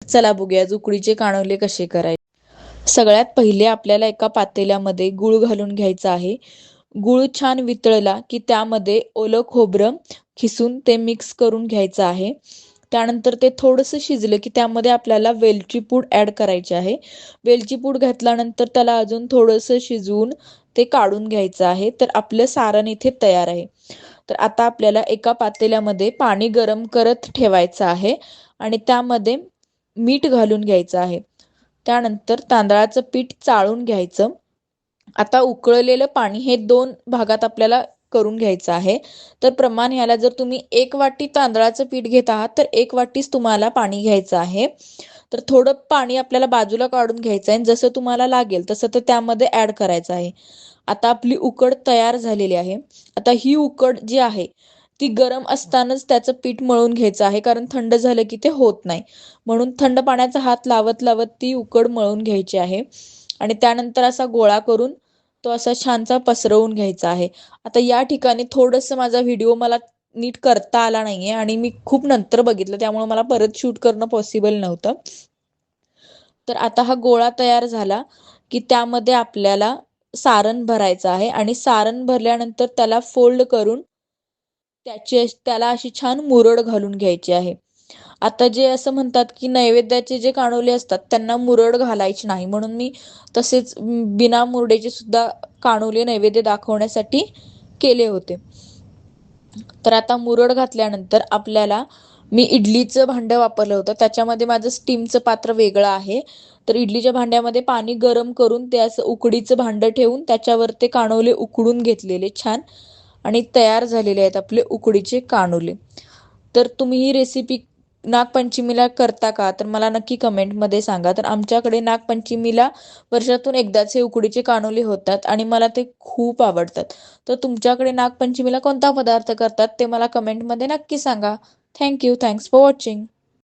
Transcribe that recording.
चला बघूया उकडीचे कानुले कसे करायचे। सगळ्यात पहिले आपल्याला एका पातेल्यामध्ये गूळ घालून घ्यायचा आहे। गूळ छान वितळला की त्यामध्ये ओलं खोबरं खिसून ते मिक्स करून घ्यायचं आहे। त्यानंतर ते थोडंसं शिजलं की त्यामध्ये आपल्याला वेलची पूड ॲड करायची आहे। वेलची पूड घातल्यानंतर त्याला अजून थोडंसं शिजवून ते काढून घ्यायचं आहे। तर आपलं सारण इथे तयार आहे। तर आता आपल्याला एका पातेल्यामध्ये पाणी गरम करत ठेवायचं आहे आणि त्यामध्ये मीठ घालून घ्यायचं आहे। त्यानंतर तांदळाचं पीठ चाळून घ्यायचं। आता उकळलेलं पाणी हे 2 भागात आपल्याला करून घ्यायचं आहे। तर प्रमाण ह्याला जर तुम्ही 1 वाटी तांदळाचं पीठ घेत आहात तर 1 वाटीच तुम्हाला पाणी घ्यायचं आहे। तर थोडं पाणी आपल्याला बाजूला काढून घ्यायचं आहे, जसं तुम्हाला लागेल तसं ते त्यामध्ये ॲड करायचं आहे। आता आपली उकड तयार झालेली आहे। आता ही उकड जी आहे ती गरम असतानाच त्याचं पीठ मळून घ्यायचं आहे, कारण थंड झालं की ते होत नाही। म्हणून थंड पाण्याचा हात लावत लावत ती उकड मळून घ्यायची आहे आणि त्यानंतर असा गोळा करून तो असा छानसा पसरवून घ्यायचा आहे। आता या ठिकाणी थोडंसं माझा व्हिडिओ मला नीट करता आला नाहीये आणि मी खूप नंतर बघितलं, त्यामुळे मला परत शूट करणं पॉसिबल नव्हतं। तर आता हा गोळा तयार झाला की त्यामध्ये आपल्याला सारण भरायचं आहे आणि सारण भरल्यानंतर त्याला फोल्ड करून त्याला अशी छान मुरड घालून घ्यायची आहे। आता जे असं म्हणतात की नैवेद्याचे जे कानुले असतात त्यांना मुरड घालायची नाही, म्हणून मी तसेच बिना मुरडेचे सुद्धा कानुले नैवेद्य दाखवण्यासाठी केले होते। तर आता मुरड घातल्यानंतर आपल्याला मी इडलीचं भांडं वापरलं होतं, त्याच्यामध्ये माझं स्टीमचं पात्र वेगळं आहे। तर इडलीच्या भांड्यामध्ये पाणी गरम करून ते असं उकडीचं भांडं ठेवून त्याच्यावर ते कानुले उकडून घेतलेले छान आणि तयार झालेले आहेत आपले उकडीचे कानुले। तर तुम्ही ही रेसिपी नागपंचमीला करता का? तर मला नक्की कमेंटमध्ये सांगा। तर आमच्याकडे नागपंचमीला वर्षातून एकदाच हे उकडीचे कानुले होतात आणि मला ते खूप आवडतात। तर तुमच्याकडे नागपंचमीला कोणता पदार्थ करतात ते मला कमेंटमध्ये नक्की सांगा। थँक्यू. Thanks for watching.